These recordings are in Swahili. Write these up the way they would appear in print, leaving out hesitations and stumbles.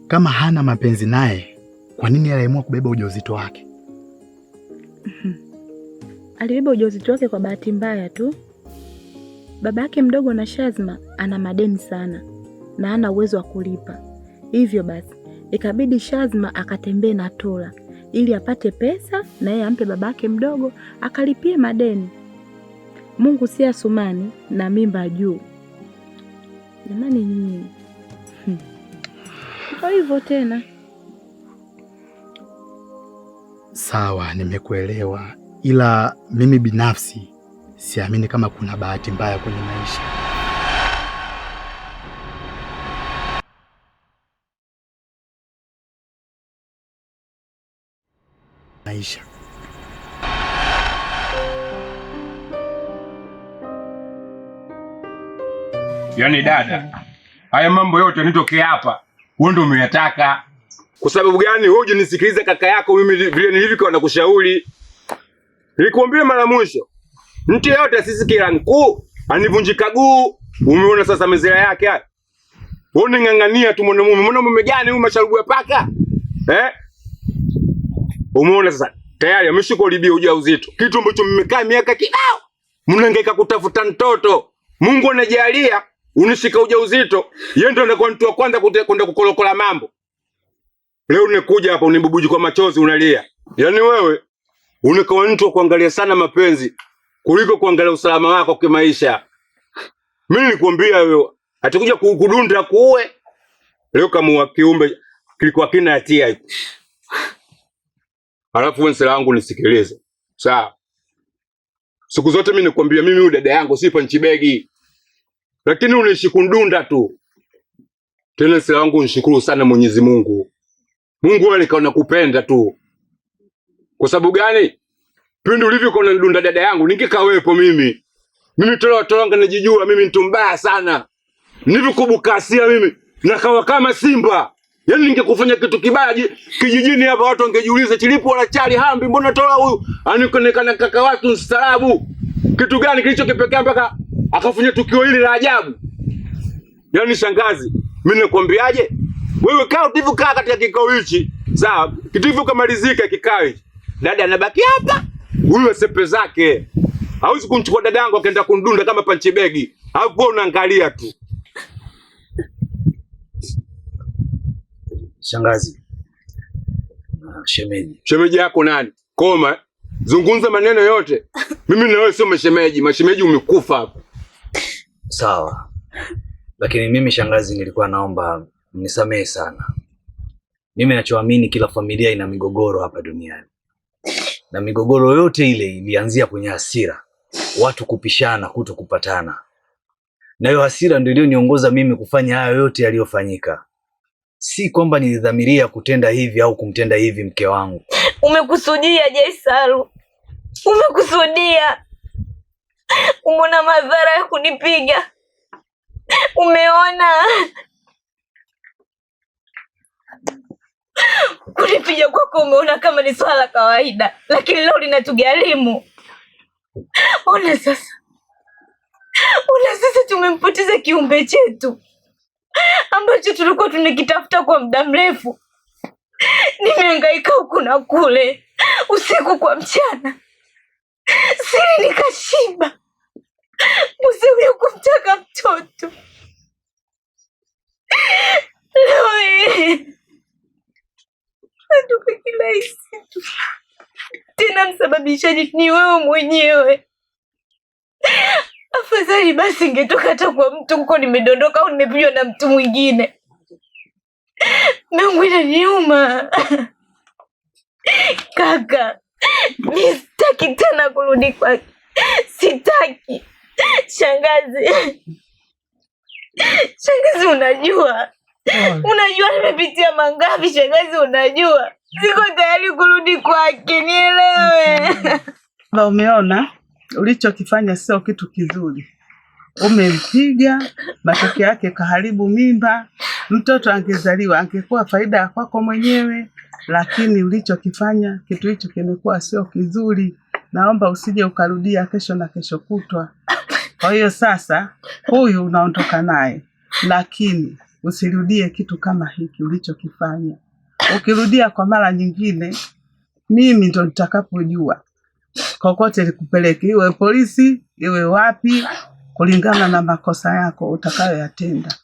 kama hana mapenzi naye, kwa nini aliamua kubeba ujauzito wake? Alibeba ujauzito wake kwa bahati mbaya tu. Babake mdogo na Shazma ana madeni sana na hana uwezo wa kulipa. Hivyo basi ikabidi Shazma akatembee na Tola ili apate pesa na yeye ampe babake mdogo akalipie madeni. Mungu si Asumani na mimba juu. Jamani nyinyi. Kwa hivyo tena. Sawa, nimekuelewa. Ila mimi binafsi siamini kama kuna bahati mbaya kwenye maisha. Yaani dada, haya mambo yote yanitokea hapa, wewe ndio umeyataka. Kwa sababu gani wewe hujanisikiliza kaka yako mimi vile nilivyokuwa nakushauri? Nilikwambia mara mwisho, mtu yote sisi kila mkuu anivunjika guu. Umeona sasa mezera yake haya? Wewe unang'ang'ania tu mwanamume gani huyu masharubu ya paka? Umeona sasa tayari ameshakolibia ujauzito. Kitu ambacho mmekaa miaka kibao mnahangaika kutafuta mtoto. Mungu anajalia unishika ujauzito. Yeye ndio anakuwa mtu wa kwanza kwenda kukolokola mambo. Leo nimekuja hapa unibubuji kwa machozi unalia. Yaani wewe unakuwa mtu wa kuangalia sana mapenzi kuliko kuangalia usalama wako kwa maisha. Mimi nilikwambia wewe atakuja kukudunda kuue. Leo kama wa kiumbe kilikuwa kina hatia hiyo. Alafu wewe sala wangu nisikilize. Sawa. Siku zote mimi nikwambia mimi huyu dada yangu si panchibegi. Lakini unaishi kundunda tu. Tena sala wangu nishukuru sana Mwenyezi Mungu. Mungu wewe nikaona kupenda tu. Kwa sababu gani? Pindi ulivyokuwa unanidunda dada yangu ningekawepo mimi. Mimi tolonga najijua mimi mtu mbaya sana. Nilivyokubukasia mimi nakawa kama simba. Yaani ningekufanya kitu kibaya kijijini hapa watu wangejiuliza chilipo wala chali hambi mbona Tola huyu anaonekana kaka watu mstaarabu. Kitu gani kilichokipekea mpaka akafanya tukio hili la ajabu? Yaani shangazi, mimi nakwambiaje? Wewe kaa katika kikao hichi. Sawa, kitu kamalizika kikao hichi. Dada anabaki hapa. Huyu sepe zake. Hawezi kumchukua dada yangu akaenda kundunda kama panchibegi. Hapo unaangalia tu. Shangazi. Shemeji. Shemeji yako nani? Koma. Zungumza maneno yote. Mimi na wewe sio mashemeji. Mashemeji umekufa hapa. Sawa. Lakini mimi shangazi nilikuwa naomba mnisamehe sana. Mimi ninachoamini kila familia ina migogoro hapa duniani. Na migogoro yote ile ilianzia kwenye hasira. Watu kupishana, kutokupatana. Na hiyo hasira ndio ilioniongoza mimi kufanya hayo yote yaliyofanyika. Si kwamba nilidhamiria kutenda hivi au kumtenda hivi mke wangu. Umekusudia Jaisalu. Umekusudia. Umeona madhara ya kunipiga. Umeona. Kunipiga kwako umeona kama ni swala la kawaida. Lakini leo linatugharimu. Ona sasa tumempoteza kiumbe chetu ambacho tulikuwa tunakitafuta kwa muda mrefu. Nimehangaika huku na kule, usiku kwa mchana, siri nikashiba. Usiwe kumtaka mtoto. Leo natoka kila isitu. Tena msababishaji ni wewe mwenyewe. Afadhali basi ingetoka hata kwa mtu huko nimedondoka au nimepigwa na mtu mwingine. Mungu inaniuma. Kaka, sitaki tena kurudi kwake. Sitaki. Shangazi, unajua nimepitia mangapi shangazi, unajua. Siko tayari kurudi kwake, nielewe. Na umeona ulichokifanya sio kitu kizuri. Umempiga, matokeo yake kaharibu mimba. Mtoto angezaliwa angekuwa faida kwako mwenyewe, lakini ulichokifanya kitu hicho kimekuwa sio kizuri. Naomba usije ukarudia kesho na kesho kutwa. Kwa hiyo sasa huyu unaondoka naye, lakini usirudie kitu kama hiki ulichokifanya. Ukirudia kwa mara nyingine, mimi ndo nitakapojua kokote likupeleke, iwe polisi, iwe wapi, kulingana na makosa yako utakayoyatenda.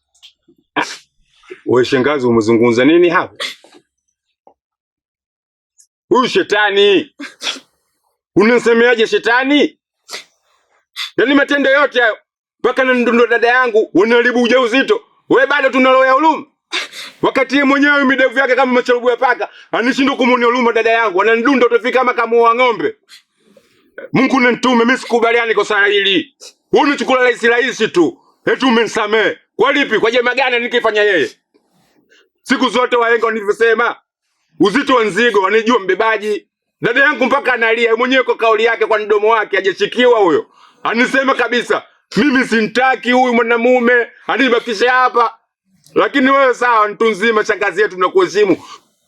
Wewe shangazi, umezungumza nini hapo? Huyu shetani. Unasemeaje shetani? Yaani matendo yote hayo mpaka na ndundo dada yangu unaharibu ujauzito. Wewe bado tuna roho ya huruma. Wakati yeye mwenyewe midevu yake kama macharubu ya paka, anishindwa kumuonea huruma dada yangu. Ananidunda utafika kama kamuoa ng'ombe. Mungu nanitume, mimi sikubaliani kwa sala hili. Wewe unachukua rahisi tu. Eti umenisamee. Kwa lipi? Kwa jema gani nikifanya yeye? Siku zote wahenga walivyosema, uzito wa nzigo wanijua mbebaji. Dada yangu mpaka analia mwenyewe kwa kauli yake, kwa mdomo wake hajashikiwa huyo. Anisema kabisa, mimi simtaki huyu mwanamume, anibakisha hapa. Lakini wewe sawa, mtu nzima, shangazi yetu tunakuheshimu.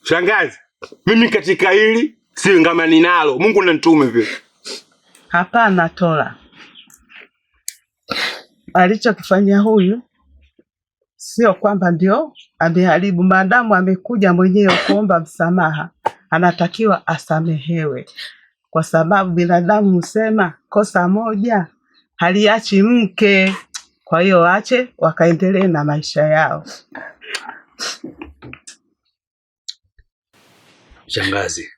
Shangazi, mimi katika hili singamani nalo. Mungu nanitume vile. Hapana Tola. Alichokifanya huyu sio kwamba ndio ameharibu. Maadamu amekuja mwenyewe kuomba msamaha, anatakiwa asamehewe, kwa sababu binadamu husema kosa moja haliachi mke. Kwa hiyo ache wakaendelee na maisha yao. Shangazi,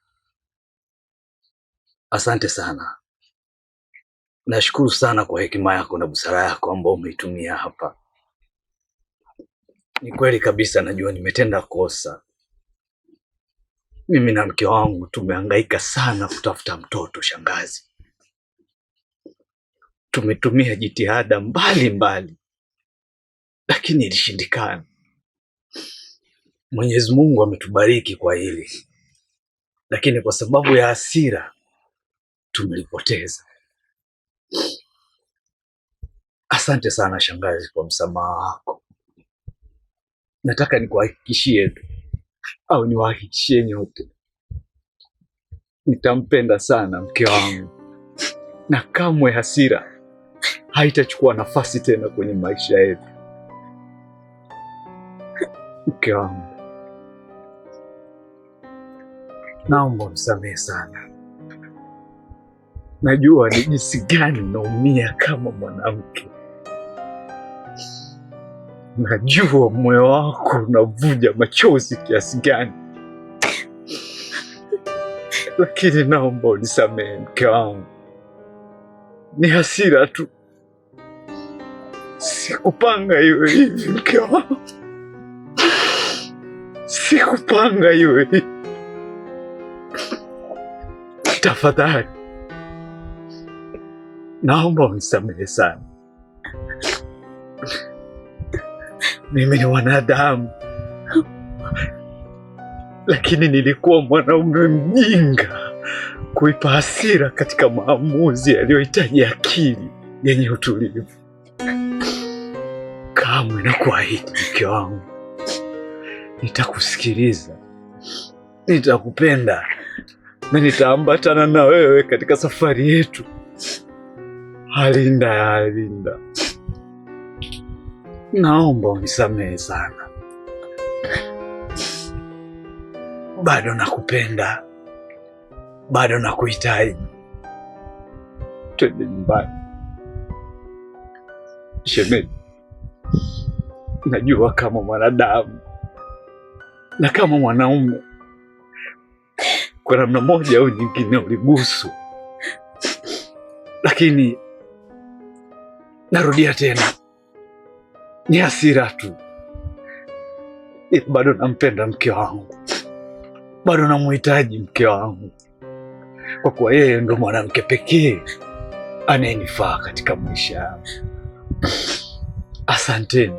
asante sana. Nashukuru sana kwa hekima yako na busara yako ambayo umeitumia hapa. Ni kweli kabisa, najua nimetenda kosa. Mimi na mke wangu tumehangaika sana kutafuta mtoto shangazi. Tumetumia jitihada mbalimbali, lakini ilishindikana. Mwenyezi Mungu ametubariki kwa hili, lakini kwa sababu ya hasira tumelipoteza. Asante sana shangazi kwa msamaha wako. Nataka nikuhakikishie tu, au niwahakikishie nyote, nitampenda sana mke wangu na kamwe hasira haitachukua nafasi tena kwenye maisha yetu. Mke wangu, naomba msamehe sana. Najua ni jinsi gani unaumia kama mwanamke. Najua moyo wako unavuja machozi kiasi gani, lakini naomba unisamehe mke wangu. Ni hasira tu, sikupanga iwe hivi mke wangu, sikupanga iwe hivi. Tafadhali naomba unisamehe sana. Mimi ni mwanadamu, lakini nilikuwa mwanaume mjinga kuipa hasira katika maamuzi yaliyohitaji akili yenye utulivu. Kamwe nakuahidi mke wangu, nitakusikiliza, nitakupenda na nitaambatana na wewe katika safari yetu. Halinda ya Halinda, naomba unisamehe sana. Bado nakupenda, bado nakuhitaji. Twende nyumbani. Shemeji, najua kama mwanadamu na kama mwanaume, kwa namna moja au nyingine uliguswa, lakini narudia tena, ni hasira tu. Bado nampenda mke wangu, bado namhitaji mke wangu, kwa kuwa yeye ndo mwanamke pekee anayenifaa katika maisha yangu. Asanteni.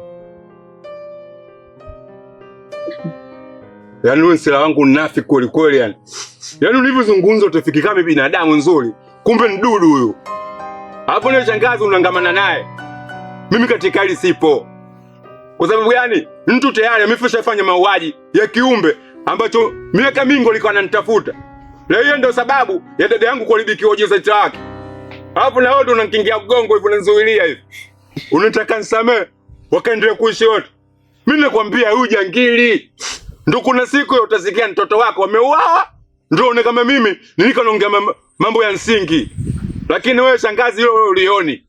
Yaani wewe sila wangu nafi kweli kweli yani. Yaani ulivyozungumza utafiki kama binadamu nzuri, kumbe ni dudu huyo. Hapo ni shangazi unangamana naye. Mimi katika hili sipo. Kwa sababu gani? Mtu tayari amefanya mauaji ya kiumbe ambacho miaka mingi alikuwa ananitafuta. Na hiyo ndio sababu ya dada yangu kuharibikiwa ujauzito wake. Hapo na wewe unanikingia mgongo hivyo unanizuilia hivi. Unataka nisamee wakaendelea kuishi wote. Mimi nakwambia huyu jangili ndio kuna siku utasikia mtoto wako ameuawa, ndio one kama mimi nilikonaongea mambo ya msingi. Lakini wewe shangazi, wewe ulioni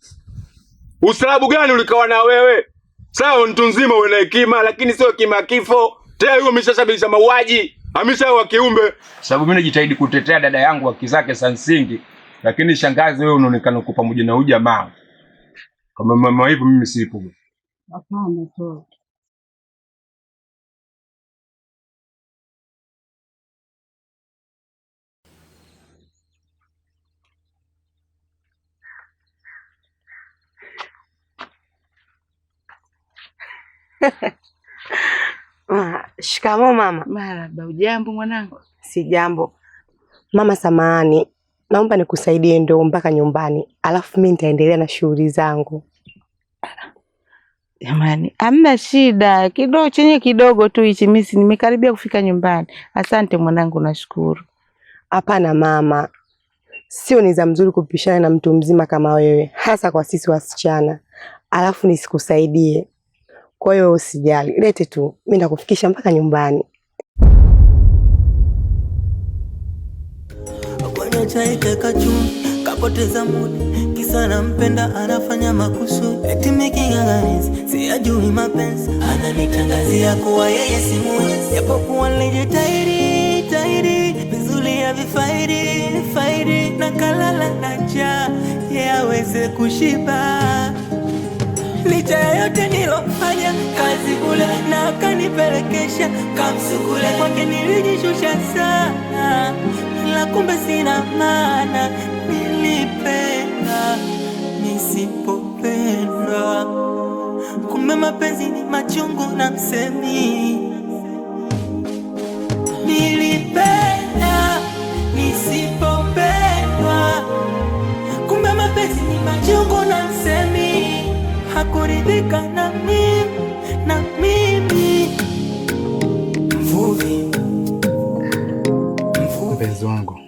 ustaarabu gani ulikawa na wewe? Sawa, mtu mzima uwe na hekima, lakini sio hekima kifo. Tayari huyo ameshasababisha mauaji, ameshaua kiumbe. Sababu mimi najitahidi kutetea dada yangu haki zake za msingi, lakini shangazi, wewe unaonekana uko pamoja na huyu jamaa. Kama mama hivyo mimi sipo. Hapana tu. Shikamoo mama. Marahaba. Ujambo mwanangu? Si jambo. Mama samahani, naomba nikusaidie ndoo mpaka nyumbani, alafu mimi nitaendelea na shughuli zangu. Jamani, hamna shida. Kidogo chenye kidogo tu hichi, mimi nimekaribia kufika nyumbani. Asante mwanangu, nashukuru. Hapana mama, sio ni za mzuri kupishana na mtu mzima kama wewe, hasa kwa sisi wasichana, alafu nisikusaidie. Kwa hiyo usijali, lete tu, mimi nakufikisha mpaka nyumbani. Bwana chaika kachuni, kapoteza mudi, kisa nampenda anafanya makusudi. Eti miking'ang'anizi, siyajui mapenzi, ananitangazia kuwa yeye si muwezi. Japokuwa nilijitahidi, vizuri ya vifaidi, na kalala na njaa, yeye aweze kushiba. Licha ya yote nilofanya, kazi bure na kanipelekesha kamsukule. Kwake nilijishusha sana, ila kumbe sina maana. Nilipenda nisipopendwa, kumbe mapenzi ni machungu na msemi. Nilipenda nisipopendwa, kumbe mapenzi ni machungu na msemi. Hakuridhika na mimi. Mvuvi. Mpenzi wangu,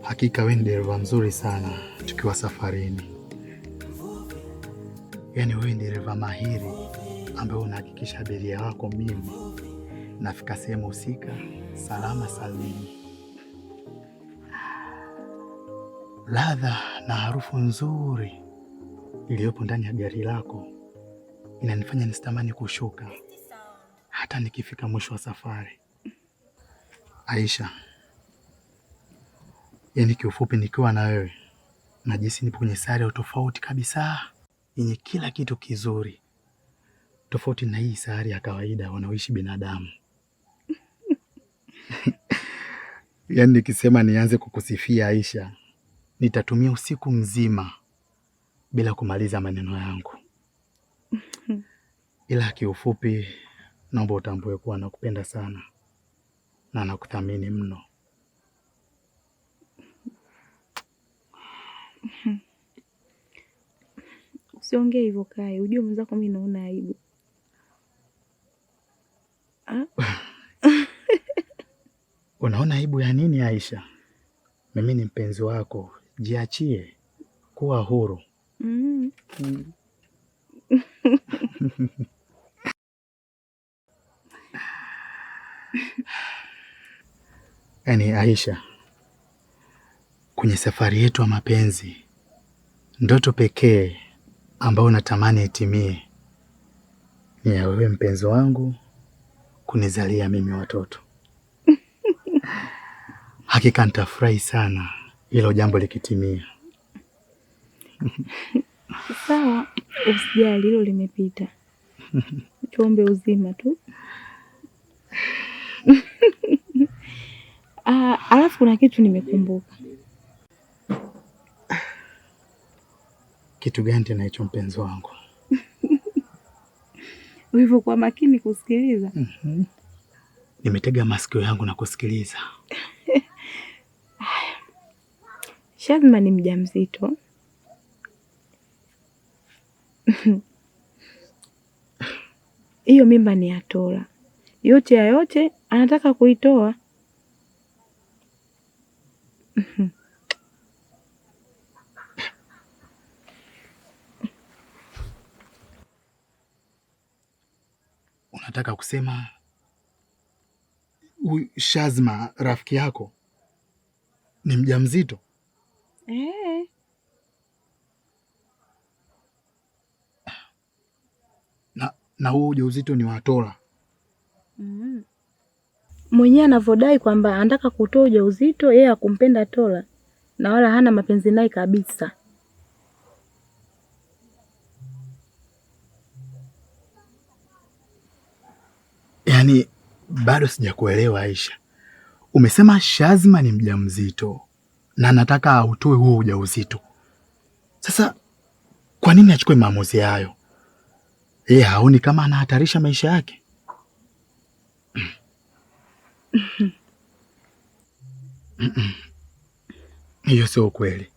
hakika wewe ni dereva mzuri sana tukiwa safarini. Yaani wewe ni dereva mahiri ambaye unahakikisha abiria wako mimi nafika sehemu husika salama salmini. Ladha na harufu nzuri iliyopo ndani ya gari lako inanifanya nisitamani kushuka hata nikifika mwisho wa safari. Aisha, yaani kiufupi nikiwa na wewe najisi nipo kwenye sare ya tofauti kabisa, yenye kila kitu kizuri, tofauti na hii sare ya kawaida wanaoishi binadamu. Yaani nikisema nianze kukusifia Aisha, nitatumia usiku mzima bila kumaliza maneno yangu. Ila kiufupi naomba utambue kuwa nakupenda sana na nakuthamini mno. Usiongee hivyo Kai, unajua mwenzako mimi naona aibu. Unaona aibu ya nini Aisha? Mimi ni mpenzi wako, jiachie, kuwa huru. Yaani Aisha, kwenye safari yetu ya mapenzi, ndoto pekee ambayo natamani itimie ni ya wewe mpenzi wangu kunizalia mimi watoto. Hakika nitafurahi sana hilo jambo likitimia. Sawa, usijali, hilo limepita. Tuombe uzima tu. Alafu kuna kitu nimekumbuka. Kitu gani tena hicho mpenzi wangu? Hivyo kwa makini kusikiliza. Nimetega masikio yangu na kusikiliza. Shazma ni mjamzito. Hiyo mimba ni ya Tola. Yote ya yote anataka kuitoa. Unataka kusema huyu Shazma rafiki yako ni mjamzito? Na huo ujauzito ni wa Tola? Mwenyewe anavyodai kwamba anataka kutoa ujauzito, yeye hakumpenda Tola na wala hana mapenzi naye kabisa. Yaani bado sijakuelewa Aisha. Umesema Shazma ni mjamzito na anataka autoe huo ujauzito. Sasa kwa nini achukue maamuzi hayo? Yeye haoni kama anahatarisha maisha yake? Hiyo sio kweli.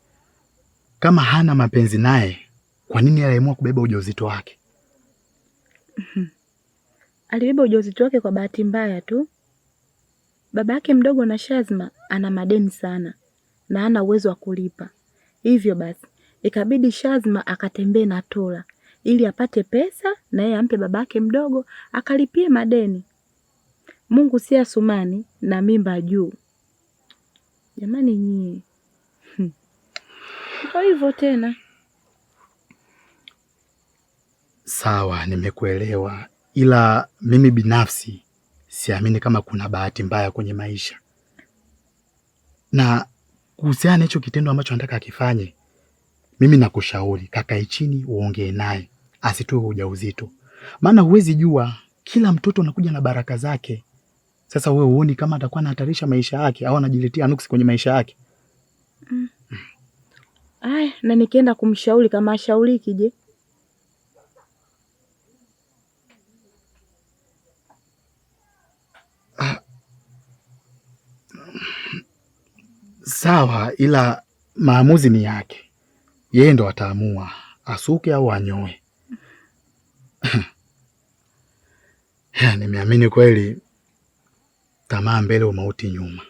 Kama hana mapenzi naye, kwa nini aliamua kubeba ujauzito wake? Alibeba ujauzito wake kwa bahati mbaya tu. Baba yake mdogo na Shazma ana madeni sana na hana uwezo wa kulipa. Hivyo basi ikabidi Shazma akatembee na Tola ili apate pesa na yeye ampe babake mdogo akalipie madeni. Mungu si Asumani na mimba juu. Jamani nyie. Kwa hivyo tena. Sawa, nimekuelewa. Ila mimi binafsi siamini kama kuna bahati mbaya kwenye maisha. Na kuhusiana na hicho kitendo ambacho anataka akifanye, mimi nakushauri kakae chini uongee naye asitoe ujauzito. Maana huwezi jua, kila mtoto anakuja na baraka zake. Sasa wewe huoni kama atakuwa anahatarisha maisha yake au anajiletea nuksi kwenye maisha yake? Aya, na nikienda kumshauri kama ashauriki je? Sawa, ila maamuzi ni yake. Yeye ndo ataamua asuke au anyoe. Nimeamini kweli, tamaa mbele umauti nyuma.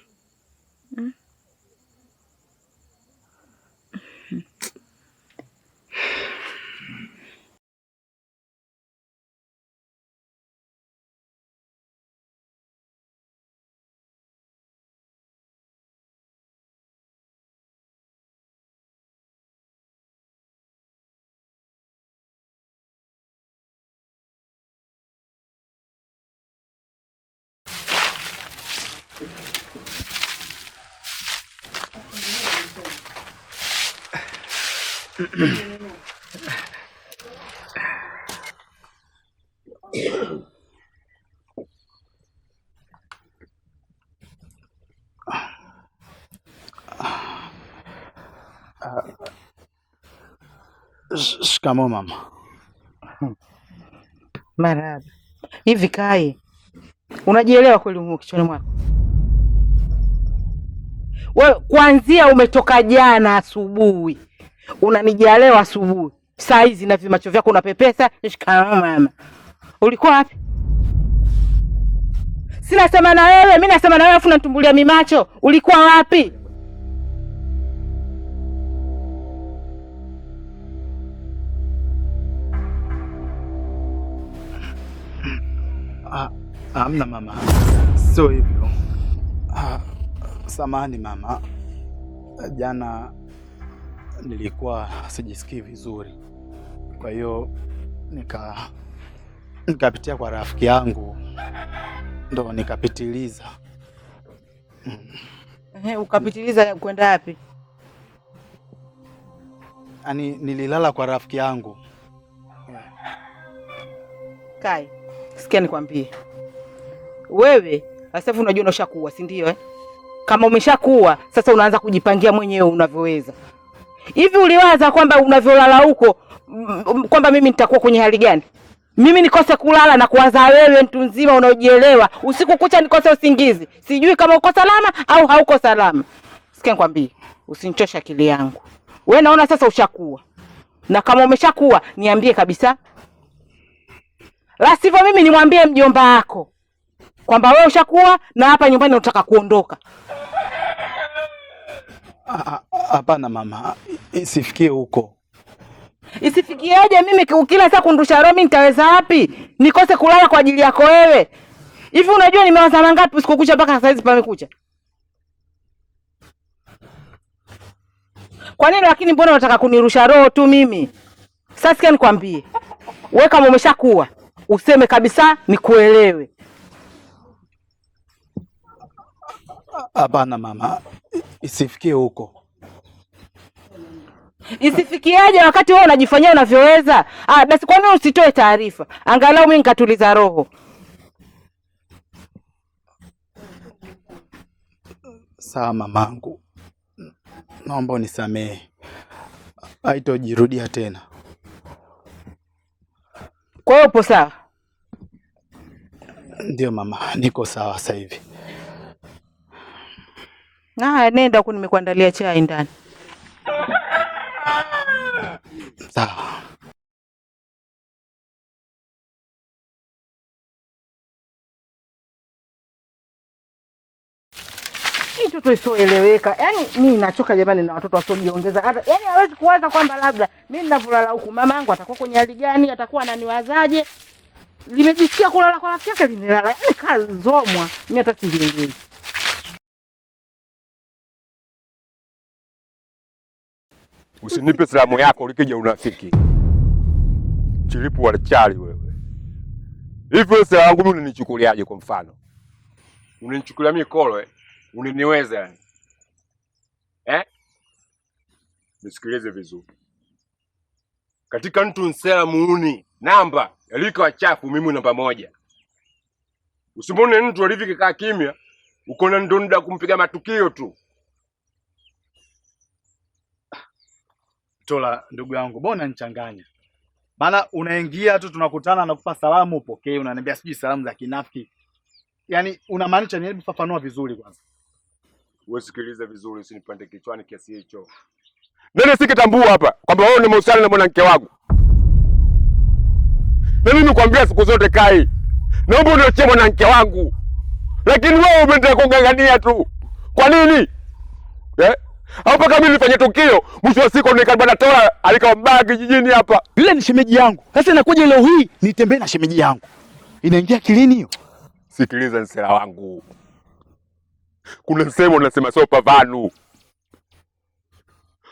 Shikamoo mama. Marahaba. Hivi Kai, unajielewa kweli huko kichwani mwako? Wewe kuanzia umetoka jana asubuhi, unanijielewa asubuhi, saa hizi na vimacho vyako unapepesa. Shikamoo mama. Ulikuwa wapi? Sina sema na wewe, mimi nasema na wewe afu natumbulia mimacho. Ulikuwa wapi? Hamna mama, sio hivyo. Samahani mama, jana nilikuwa sijisikii vizuri, kwa hiyo nikapitia kwa rafiki yangu ndo nikapitiliza. Ukapitiliza kwenda wapi? Yaani nililala kwa rafiki yangu. Kai, sikia nikwambie. Wewe sasa hivi unajua unashakuwa, si ndio eh? Kama umeshakuwa sasa unaanza kujipangia mwenyewe unavyoweza. Hivi uliwaza kwamba unavyolala huko kwamba mimi nitakuwa kwenye hali gani? Mimi nikose kulala na kuwaza wewe mtu nzima unaojielewa, usiku kucha nikose usingizi. Sijui kama uko salama au hauko salama. Sikia nikwambie, usinichosha akili yangu. Wewe naona sasa ushakuwa. Na kama umeshakuwa niambie kabisa. La sivyo mimi nimwambie mjomba wako kwamba wewe ushakuwa na hapa nyumbani unataka kuondoka. Hapana mama, sifikie huko. Isifikieje mimi kila saa kundusha roho, mimi nitaweza wapi? Nikose kulala kwa ajili yako wewe. Hivi unajua nimewaza mangapi usiku kucha mpaka saa hizi pamekucha? Kwa nini lakini mbona unataka kunirusha roho tu mimi? Sasa sikia nikwambie. Wewe kama umeshakuwa, useme kabisa nikuelewe. Hapana mama, isifikie huko. Isifikiaje wakati wewe unajifanyia unavyoweza? Basi kwa nini usitoe taarifa? Angalau mimi nikatuliza roho. Sawa mamangu, naomba unisamehe, haitojirudia tena. Kwa hiyo upo sawa? Ndio mama, niko sawa sasa hivi. Nenda huko, nimekuandalia chai ndani. Sawa. Mtoto isioeleweka. Yaani mimi nachoka jamani na watoto wasiojiongeza. Hata yaani hawezi kuwaza kwamba labda mimi ninavulala huku mama yangu atakuwa kwenye hali gani, atakuwa ananiwazaje? Limejisikia kulala kwa rafiki yake linalala. Yaani kazomwa. Mimi hata sijielewi. Usinipe salamu yako ulikija unafiki. Chilipu wala chali wewe. Hivi salamu yangu mimi unanichukuliaje kwa mfano? Unanichukulia mimi kolo unaniweza yani. Nisikilize vizuri. Katika mtu nsela muuni namba yalika wachafu mimi namba 1. Usimone mtu alivikaa kimya uko na ndonda kumpiga matukio tu. Tola ndugu yangu, mbona unanichanganya? Maana unaingia tu tunakutana na kupa salamu upokee, unaniambia sijui salamu za kinafiki. Yaani unamaanisha nini? Hebu fafanua vizuri kwanza. Wewe sikiliza vizuri, usinipande kichwani kiasi hicho. Nani sikitambua hapa kwamba wewe ni mahusiano na mwanamke wangu. Na mimi nikwambia siku zote Kai, naomba uniachie mwanamke wangu. Lakini wewe umeenda kungangania tu. Kwa nini? Hapa kama mimi nifanye tukio, mwisho wa siku nikabana Tola alikambagi jijini hapa. Yule ni shemeji yangu. Sasa inakuja leo hii nitembee na shemeji yangu. Inaingia kilini hiyo? Sikiliza nsela wangu. Kuna msemo unasema sopa vanu.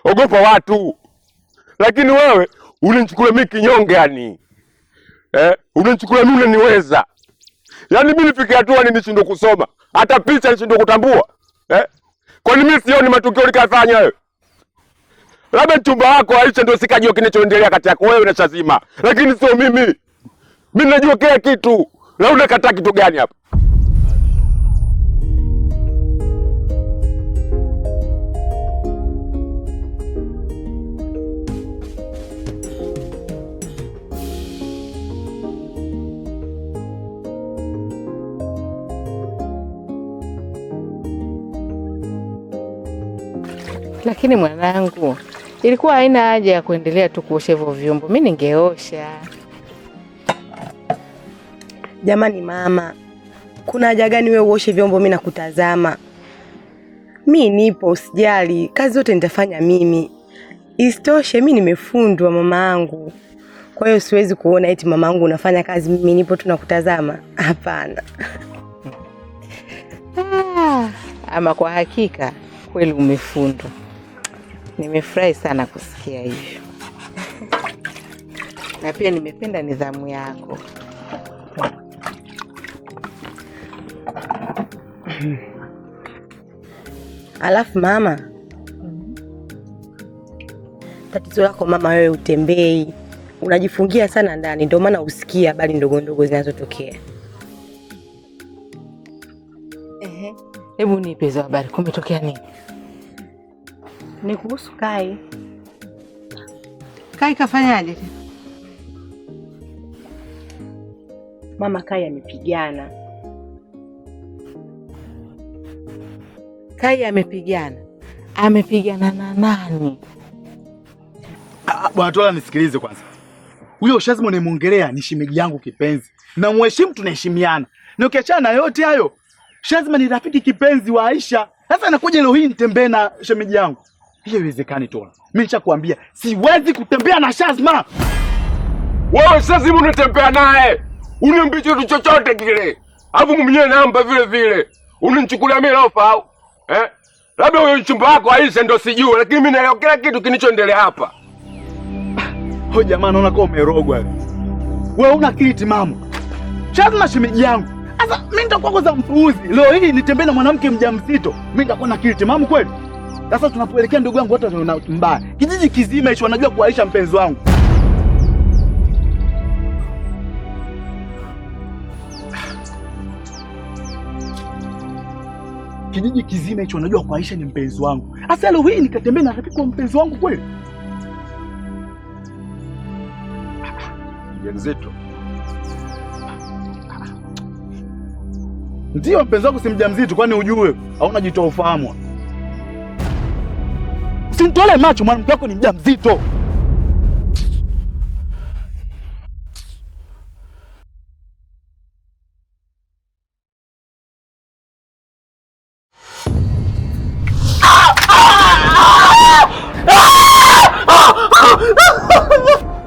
Ogopa watu. Lakini wewe unanichukulia mimi kinyonge yani. Unanichukulia mimi unaniweza. Yaani mimi nifikia hatua nishindwe kusoma, hata picha nishindwe kutambua. Kwa nini mimi sioni matukio ulikafanya wewe? Labda chumba wako Aisha ndio sikajua kinachoendelea kati yako wewe na Shazima. Lakini sio mimi. Mimi najua kila kitu. Na unakataa kitu gani hapa? Lakini mwanangu, ilikuwa haina haja ya kuendelea tu kuosha hivyo vyombo. Mimi ningeosha. Jamani mama, kuna haja gani wewe uoshe vyombo mimi nakutazama? Mimi nipo, usijali. Kazi zote nitafanya mimi. Isitoshe mimi nimefundwa mamaangu. Kwa hiyo siwezi kuona eti mamaangu unafanya kazi mimi nipo tu nakutazama. Hapana. Ama kwa hakika kweli umefundwa. Nimefurahi sana kusikia hivyo. Na pia nimependa nidhamu yako. Alafu mama, tatizo lako mama, wewe utembei, unajifungia sana ndani, ndio maana usikia habari ndogo ndogo zinazotokea. Hebu nipe hizo habari, kumetokea nini? Ni kuhusu Kai. Kai kafanyaje? Mama, Kai amepigana. Kai amepigana? Amepigana na nani? Bwana Tola, nisikilize kwanza. Huyo Shazima unayemuongelea ni shemeji yangu kipenzi. Na mheshimu, tunaheshimiana. Na ukiachana na yote hayo, Shazima ni rafiki kipenzi wa Aisha. Sasa anakuja leo hii nitembee na shemeji yangu. Hiyo haiwezekani Tola. Mimi nishakwambia siwezi kutembea na Shazma. Wewe sasa unatembea naye. Uniambie kitu chochote kile. Alafu mwenyewe namba vile vile. Unanichukulia mimi lofa au? Labda huyo mchumba wako Aisha ndio sijui, lakini mimi naelewa kila kitu kinachoendelea hapa. Ho jamaa, naona kama umerogwa. Wewe una akili timamu. Shazma shemeji yangu. Sasa mimi nitakuwa kwanza mpuuzi. Leo hii nitembee na mwanamke mjamzito. Mimi nitakuwa na akili timamu kweli? Sasa tunapoelekea ndugu yangu wote wana mbaya. Kijiji kizima hicho wanajua kuaisha mpenzi wangu. Kijiji kizima hicho wanajua kuaisha ni mpenzi wangu. Sasa leo hii nikatembea na rafiki wa mpenzi wangu kweli? Mjamzito. Ndio mpenzi wangu si mjamzito, kwani ujue au unajitoa ufahamu? Usinitole macho, mwanamke wako ni mjamzito.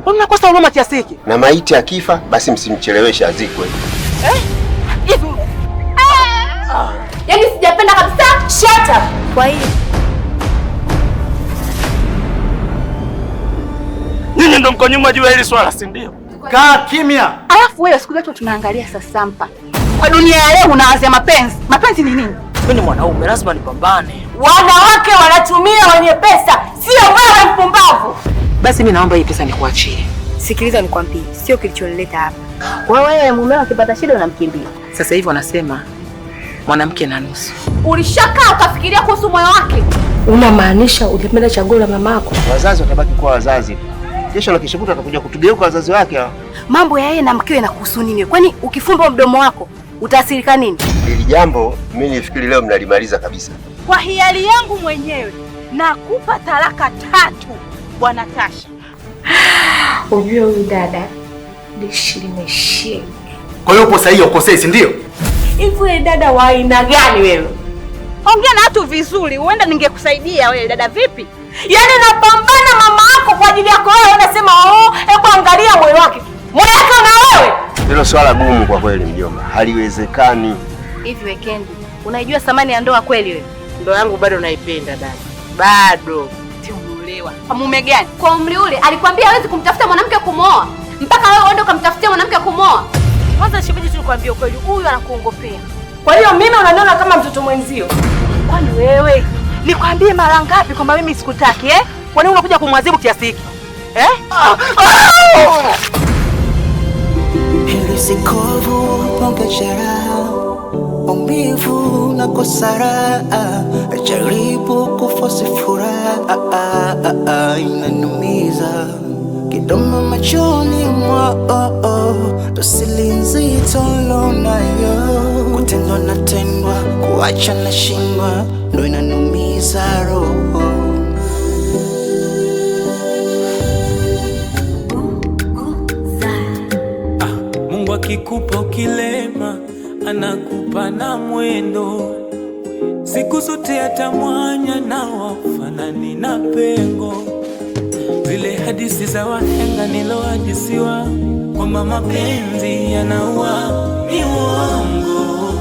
Unakosa huruma kiasi hiki? Na maiti akifa basi msimcheleweshe azikwe. Yaani sijapenda kabisa. Shut up. Kwa hiyo Nyinyi ndio mko nyuma juu ya hili swala, si ndio? Kaa kimya. Alafu wewe siku zote tunaangalia sasampa. Kwa dunia ya leo unaanzia mapenzi. Mapenzi ni nini? Mimi ni mwanaume, lazima nipambane. wanawake wanatumia wenye pesa, sio wewe mpumbavu. Basi mimi naomba hii pesa nikuachie. Sikiliza nikwambie, sio kilichonileta hapa. Wewe mumeo akipata shida unamkimbia. Sasa hivi wanasema mwanamke na nusu. Ulishakaa ukafikiria kuhusu moyo wake? Unamaanisha ulipenda chaguo la mamako? Wazazi watabaki kuwa wazazi. Kesho na kesho kutwa atakuja kutugeuka wazazi wake hao. Mambo ya yeye na mkewe yanakuhusu nini? Kwani ukifumba mdomo wako utaasirika nini? Hili jambo mimi nifikiri leo mnalimaliza kabisa. Kwa hiari yangu mwenyewe nakupa talaka 3, Bwana Tasha. Ujue huyu dada dishi limeshika. Kwa hiyo upo sahihi ukosei, si ndio? Hivi dada wa aina gani wewe? Ongea na watu vizuri, huenda ningekusaidia wewe dada vipi? Yaani napambana mama yako kwa ajili yako wewe, unasema hebu angalia moyo wake. Moyo wake na wewe. Hilo swala gumu kwa kweli mjomba, haliwezekani. Hivi Wekendi, unaijua thamani ya ndoa kweli wewe? Ndoa yangu bado naipenda dada. Bado. Timulewa. Kwa mume gani? Kwa umri ule alikwambia hawezi kumtafuta mwanamke kumooa. Mpaka wewe uende ukamtafutia mwanamke kumooa. Kwanza shemeji tu nikwambie ukweli, huyu anakuongopea. Kwa hiyo mimi unaniona kama mtoto mwenzio. Kwani wewe nikwambie mara ngapi kwamba mimi sikutaki eh? Kwa nini unakuja kumwadhibu kiasi hiki? Eh? Heri sikovu ponge jeraha, maumivu na kosara, jaribu kufosi furaha, inanumiza kidomo machoni mwao, dosili nzito lonayo, kutendwa na tendwa, kuacha na shindwa, ndo inanumiza roho. Mungu akikupa ukilema, anakupa na mwendo. Siku zote atamwanya na wafanani na pengo. Zile hadithi za wahenga nilohadisiwa kwamba mapenzi yanaua, ni uongo,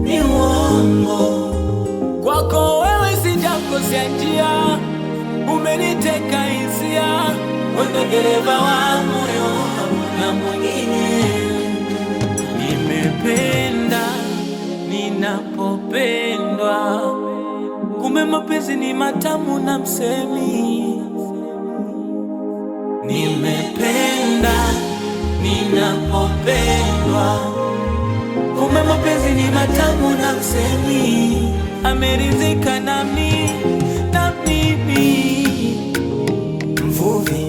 ni uongo. Kwako wewe sijakosea njia, umeniteka hisia, wewe dereva wa moyo na mwingine. Nimependa ninapopendwa, kumbe mapenzi ni matamu na msemi. Nimependa ninapopendwa, kumbe mapenzi ni matamu na msemi. Ameridhika na mimi, mvuvi